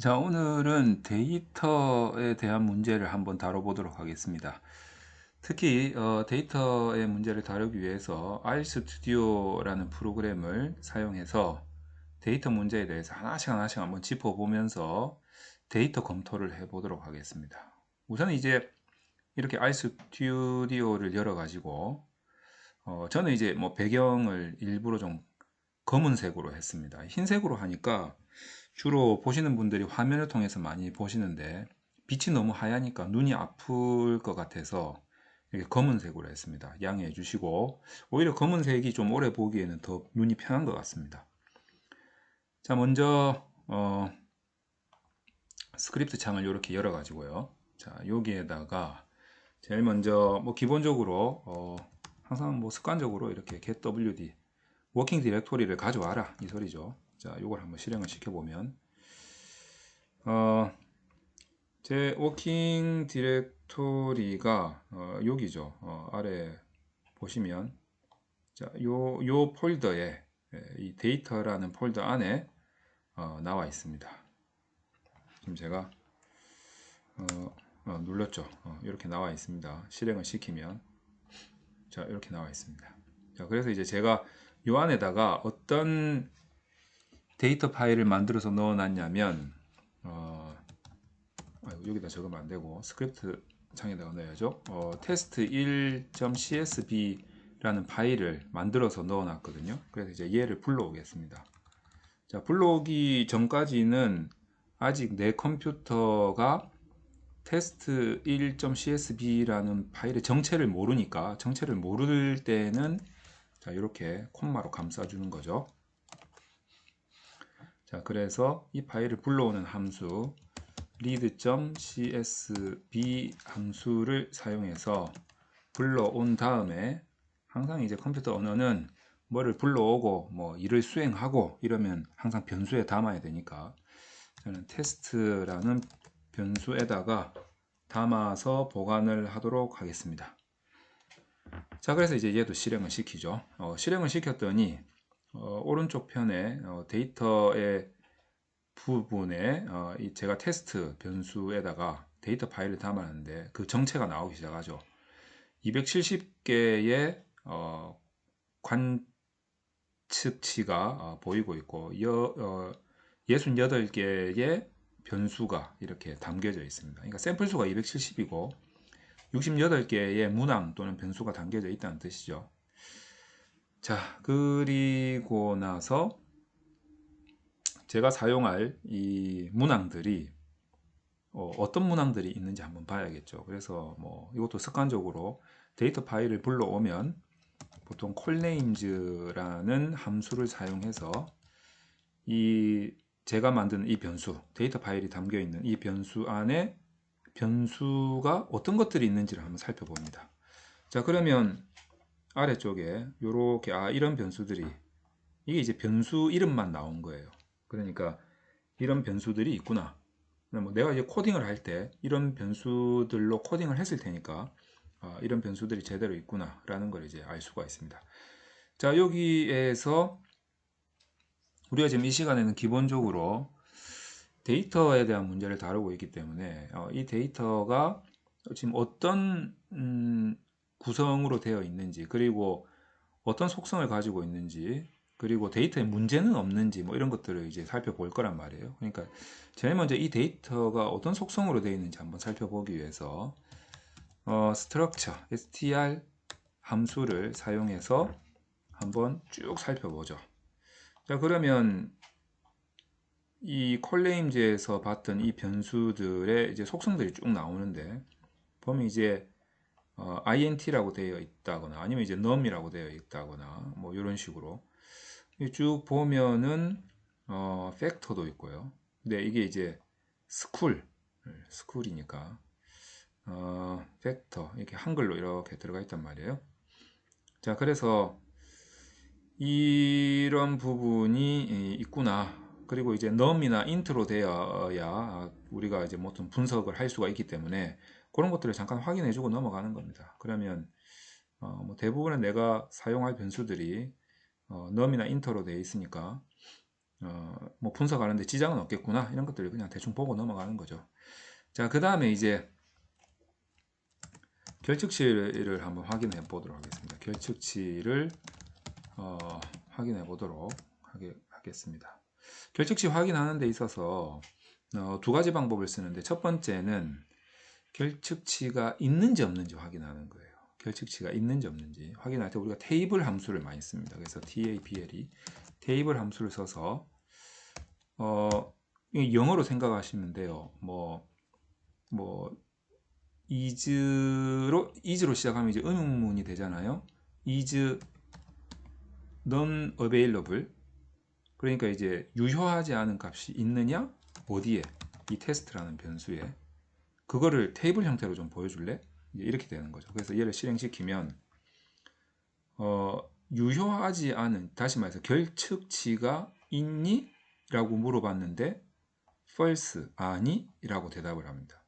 자, 오늘은 데이터에 대한 문제를 한번 다뤄보도록 하겠습니다. 특히 데이터의 문제를 다루기 위해서 RStudi오라는 프로그램을 사용해서 데이터 문제에 대해서 하나씩 한번 짚어보면서 데이터 검토를 해보도록 하겠습니다. 우선 이제 이렇게 RStudi오를 열어가지고 저는 이제 뭐 배경을 일부러 좀 검은색으로 했습니다. 흰색으로 하니까 주로 보시는 분들이 화면을 통해서 많이 보시는데 빛이 너무 하얘니까 눈이 아플 것 같아서 이렇게 검은색으로 했습니다. 양해해 주시고, 오히려 검은색이 좀 오래 보기에는 더 눈이 편한 것 같습니다. 자, 먼저 스크립트 창을 이렇게 열어 가지고요. 자, 여기에다가 제일 먼저 뭐 기본적으로 항상 뭐 습관적으로 이렇게 getwd 워킹 디렉토리를 가져와라 이 소리죠. 자, 이걸 한번 실행을 시켜보면 제 워킹 디렉토리가 여기죠. 아래 보시면 자, 요 폴더에 이 데이터라는 폴더 안에 나와 있습니다. 지금 제가 눌렀죠. 이렇게 나와 있습니다. 실행을 시키면 자, 이렇게 나와 있습니다. 자, 그래서 이제 제가 요 안에다가 어떤 데이터 파일을 만들어서 넣어놨냐면 여기다 적으면 안 되고 스크립트 창에다가 넣어야죠. test1.csv라는 파일을 만들어서 넣어놨거든요. 그래서 이제 얘를 불러오겠습니다. 자, 불러오기 전까지는 아직 내 컴퓨터가 test1.csv라는 파일의 정체를 모르니까, 정체를 모를 때는 자, 이렇게 콤마로 감싸주는 거죠. 자, 그래서 이 파일을 불러오는 함수 read.csv 함수를 사용해서 불러온 다음에, 항상 이제 컴퓨터 언어는 뭐를 불러오고 뭐 일을 수행하고 이러면 항상 변수에 담아야 되니까 저는 테스트라는 변수에다가 담아서 보관을 하도록 하겠습니다. 자, 그래서 이제 얘도 실행을 시키죠. 실행을 시켰더니 오른쪽 편에 데이터의 부분에 제가 테스트 변수에다가 데이터 파일을 담았는데 그 정체가 나오기 시작하죠. 270개의 관측치가 보이고 있고 68개의 변수가 이렇게 담겨져 있습니다. 그러니까 샘플 수가 270이고 68개의 문항 또는 변수가 담겨져 있다는 뜻이죠. 자, 그리고 나서 제가 사용할 이 문항들이 어떤 문항들이 있는지 한번 봐야겠죠. 그래서 뭐 이것도 습관적으로 데이터 파일을 불러오면 보통 callnames라는 함수를 사용해서 이 제가 만든 이 변수, 데이터 파일이 담겨 있는 이 변수 안에 변수가 어떤 것들이 있는지를 한번 살펴봅니다. 자, 그러면 아래쪽에 이렇게 이런 변수들이, 이게 이제 변수 이름만 나온 거예요. 그러니까 이런 변수들이 있구나. 뭐 내가 이제 코딩을 할 때 이런 변수들로 코딩을 했을 테니까 이런 변수들이 제대로 있구나 라는 걸 이제 알 수가 있습니다. 자, 여기에서 우리가 지금 이 시간에는 기본적으로 데이터에 대한 문제를 다루고 있기 때문에 이 데이터가 지금 어떤 구성으로 되어 있는지, 그리고 어떤 속성을 가지고 있는지, 그리고 데이터에 문제는 없는지 뭐 이런 것들을 이제 살펴볼 거란 말이에요. 그러니까 제일 먼저 이 데이터가 어떤 속성으로 되어 있는지 한번 살펴보기 위해서 structure, str 함수를 사용해서 한번 쭉 살펴보죠. 자, 그러면 이 콜네임즈에서 봤던 이 변수들의 이제 속성들이 쭉 나오는데, 보면 이제 int라고 되어 있다거나 아니면 이제 num이라고 되어 있다거나 뭐 이런 식으로 쭉 보면은 팩터도 있고요. 근데 이게 이제 스쿨이니까 팩터 이렇게 한글로 이렇게 들어가 있단 말이에요. 자, 그래서 이런 부분이 있구나. 그리고 이제 num이나 int로 되어야 우리가 이제 뭐 좀 분석을 할 수가 있기 때문에 그런 것들을 잠깐 확인해주고 넘어가는 겁니다. 그러면 뭐 대부분의 내가 사용할 변수들이 num이나 int로 되어 있으니까 뭐 분석하는데 지장은 없겠구나 이런 것들을 그냥 대충 보고 넘어가는 거죠. 자, 그 다음에 이제 결측치를 한번 확인해 보도록 하겠습니다. 결측치를 확인해 보도록 하겠습니다. 결측치 확인하는 데 있어서 두 가지 방법을 쓰는데, 첫 번째는 결측치가 있는지 없는지 확인하는 거예요. 결측치가 있는지 없는지 확인할 때 우리가 테이블 함수를 많이 씁니다. 그래서 tabl이 테이블 함수를 써서 영어로 생각하시면 돼요. is로 시작하면 이제 의문문이 되잖아요. is non available. 그러니까 이제 유효하지 않은 값이 있느냐? 어디에? 이 테스트라는 변수에. 그거를 테이블 형태로 좀 보여줄래? 이렇게 되는 거죠. 그래서 얘를 실행시키면 유효하지 않은, 다시 말해서 결측치가 있니? 라고 물어봤는데 false, 아니? 라고 대답을 합니다.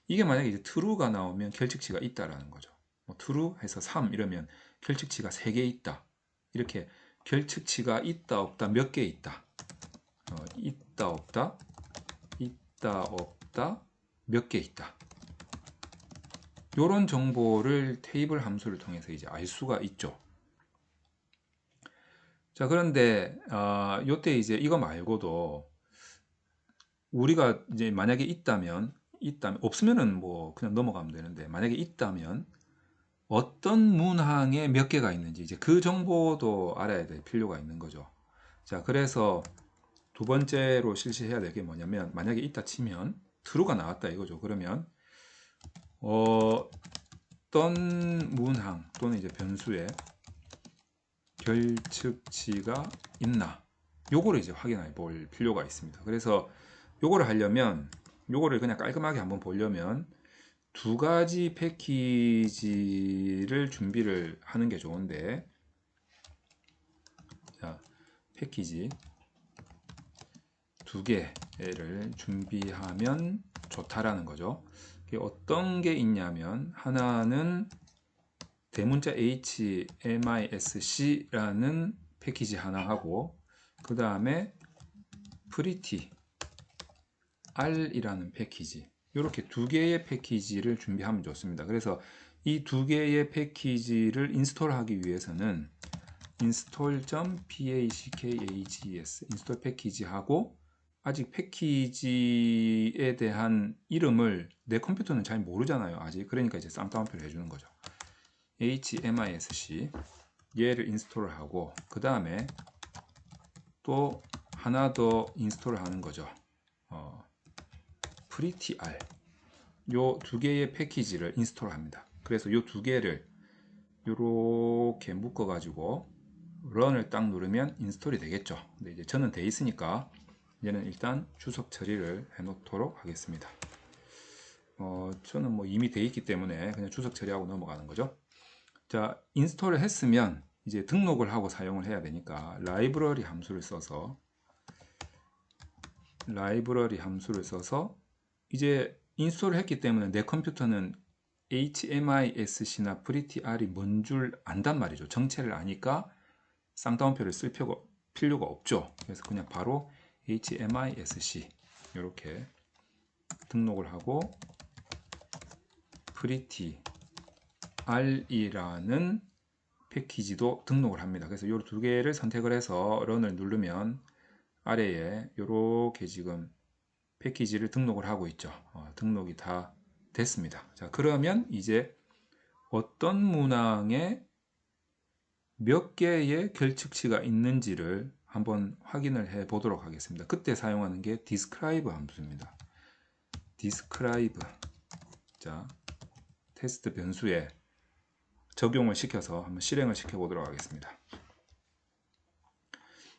이게 만약에 이제 true가 나오면 결측치가 있다라는 거죠. true 해서 3 이러면 결측치가 3개 있다. 이렇게 결측치가 있다 없다 몇 개 있다. 있다 없다 몇 개 있다. 이런 정보를 테이블 함수를 통해서 이제 알 수가 있죠. 자, 그런데 요때 이제 이거 말고도 우리가 이제 만약에 있다면 없으면은 뭐 그냥 넘어가면 되는데, 만약에 있다면 어떤 문항에 몇 개가 있는지 이제 그 정보도 알아야 될 필요가 있는 거죠. 자, 그래서 두 번째로 실시해야 될 게 뭐냐면, 만약에 있다 치면 true가 나왔다 이거죠. 그러면 어떤 문항 또는 이제 변수에 결측치가 있나, 요거를 이제 확인해 볼 필요가 있습니다. 그래서 요거를 하려면, 요거를 그냥 깔끔하게 한번 보려면 두 가지 패키지를 준비를 하는 게 좋은데, 자, 패키지 두 개를 준비하면 좋다라는 거죠. 어떤 게 있냐면, 하나는 대문자 HMISC라는 패키지 하나 하고, 그 다음에 pretty R이라는 패키지, 이렇게 두 개의 패키지를 준비하면 좋습니다. 그래서 이 두 개의 패키지를 인스톨하기 위해서는 install.packages 인스톨 패키지 하고, 아직 패키지에 대한 이름을 내 컴퓨터는 잘 모르잖아요 아직. 그러니까 이제 쌍따옴표를 해주는 거죠. HMISC 얘를 인스톨을 하고, 그 다음에 또 하나 더 인스톨을 하는 거죠. pretty R, 요 두 개의 패키지를 인스톨 합니다. 그래서 요 두 개를 이렇게 묶어 가지고 런을 딱 누르면 인스톨이 되겠죠. 근데 이제 저는 돼 있으니까 얘는 일단 주석 처리를 해 놓도록 하겠습니다. 저는 뭐 이미 돼 있기 때문에 그냥 주석 처리하고 넘어가는 거죠. 자, 인스톨을 했으면 이제 등록을 하고 사용을 해야 되니까 라이브러리 함수를 써서 이제 인스톨을 했기 때문에 내 컴퓨터는 HMISC나 prettyR이 뭔 줄 안단 말이죠. 정체를 아니까 쌍따옴표를 쓸 필요가 없죠. 그래서 그냥 바로 HMISC 이렇게 등록을 하고 pretty R이라는 패키지도 등록을 합니다. 그래서 이 두 개를 선택을 해서 런을 누르면 아래에 이렇게 지금 패키지를 등록을 하고 있죠. 등록이 다 됐습니다. 자, 그러면 이제 어떤 문항에 몇 개의 결측치가 있는지를 한번 확인을 해 보도록 하겠습니다. 그때 사용하는 게 describe 함수입니다. describe, 자, 테스트 변수에 적용을 시켜서 한번 실행을 시켜 보도록 하겠습니다.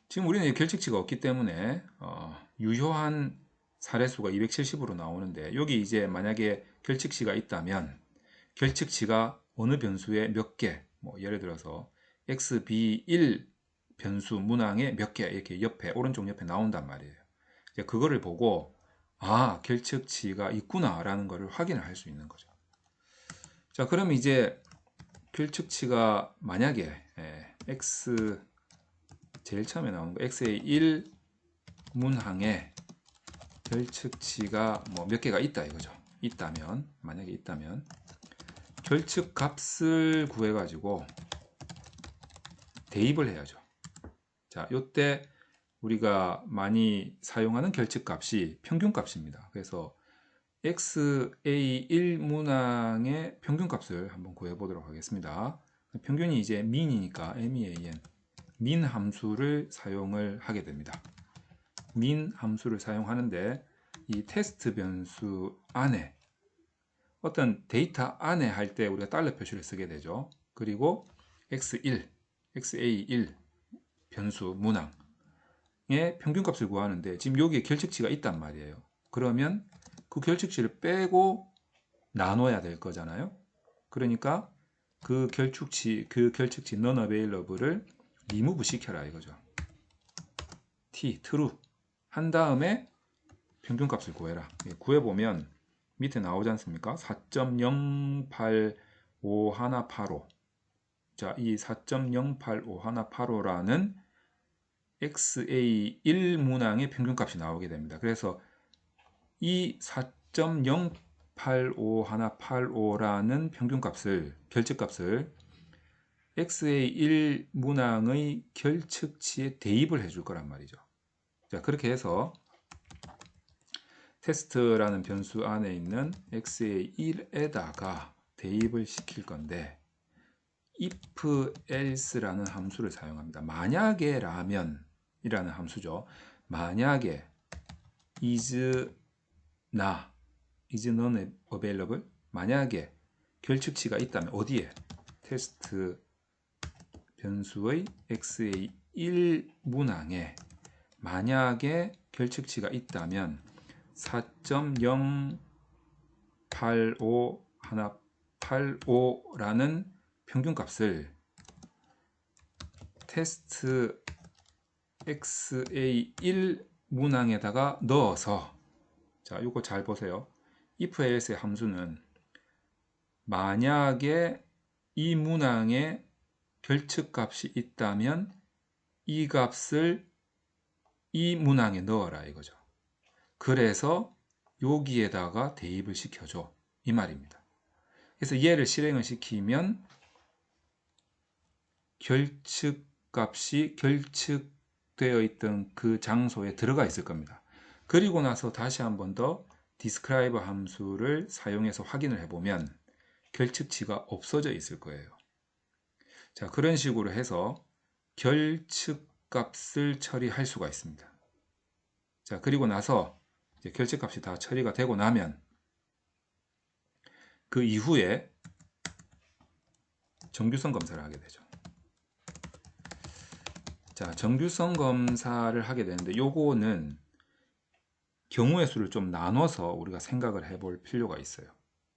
지금 우리는 결측치가 없기 때문에 유효한 사례수가 270으로 나오는데, 여기 이제 만약에 결측치가 있다면 결측치가 어느 변수에 몇 개, 뭐 예를 들어서 xb1 변수 문항에 몇 개 이렇게 옆에 오른쪽 옆에 나온단 말이에요. 이제 그거를 보고 결측치가 있구나 라는 것을 확인을 할 수 있는 거죠. 자, 그럼 이제 결측치가 만약에 x 제일 처음에 나오는 거 x의 1 문항에 결측치가 뭐 몇 개가 있다 이거죠. 있다면, 만약에 있다면 결측 값을 구해 가지고 대입을 해야죠. 자, 요때 우리가 많이 사용하는 결측 값이 평균 값입니다. 그래서 XA1 문항의 평균 값을 한번 구해 보도록 하겠습니다. 평균이 이제 min이니까 mean, min 함수를 사용을 하게 됩니다. min 함수를 사용하는데 이 테스트 변수 안에 어떤 데이터 안에 할 때 우리가 달러 표시를 쓰게 되죠. 그리고 x1, xa1 변수 문항의 평균값을 구하는데 지금 여기에 결측치가 있단 말이에요. 그러면 그 결측치를 빼고 나눠야 될 거잖아요. 그러니까 그 결측치 non available을 remove 시켜라 이거죠. true 한 다음에 평균값을 구해라. 구해보면 밑에 나오지 않습니까? 4.08515. 자, 이 4.08515라는 XA1 문항의 평균값이 나오게 됩니다. 그래서 이 4.08515라는 평균값을, 결측값을 XA1 문항의 결측치에 대입을 해줄 거란 말이죠. 자, 그렇게 해서 테스트라는 변수 안에 있는 XA1에다가 대입을 시킬 건데 if else라는 함수를 사용합니다. 만약에 라면 이라는 함수죠. 만약에 is not available, 만약에 결측치가 있다면 어디에? 테스트 변수의 XA1 문항에 만약에 결측치가 있다면 4.08515라는 평균값을 테스트 XA1 문항에다가 넣어서, 자, 이거 잘 보세요. if else의 함수는 만약에 이 문항에 결측값이 있다면 이 값을 이 문항에 넣어라 이거죠. 그래서 여기에다가 대입을 시켜줘 이 말입니다. 그래서 얘를 실행을 시키면 결측값이 결측되어 있던 그 장소에 들어가 있을 겁니다. 그리고 나서 다시 한 번 더 describe 함수를 사용해서 확인을 해보면 결측치가 없어져 있을 거예요. 자, 그런 식으로 해서 결측값을 처리할 수가 있습니다. 자, 그리고 나서 이제 결측값이 다 처리가 되고 나면 그 이후에 정규성 검사를 하게 되죠. 자, 정규성 검사를 하게 되는데 요거는 경우의 수를 좀 나눠서 우리가 생각을 해볼 필요가 있어요.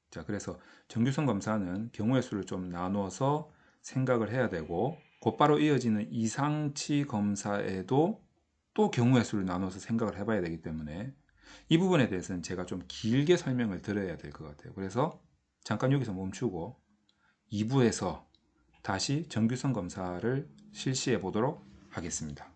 자, 그래서 정규성 검사는 경우의 수를 좀 나눠서 생각을 해야 되고 곧바로 이어지는 이상치 검사에도 또 경우의 수를 나눠서 생각을 해봐야 되기 때문에 이 부분에 대해서는 제가 좀 길게 설명을 드려야 될 것 같아요. 그래서 잠깐 여기서 멈추고 2부에서 다시 정규성 검사를 실시해 보도록 하겠습니다.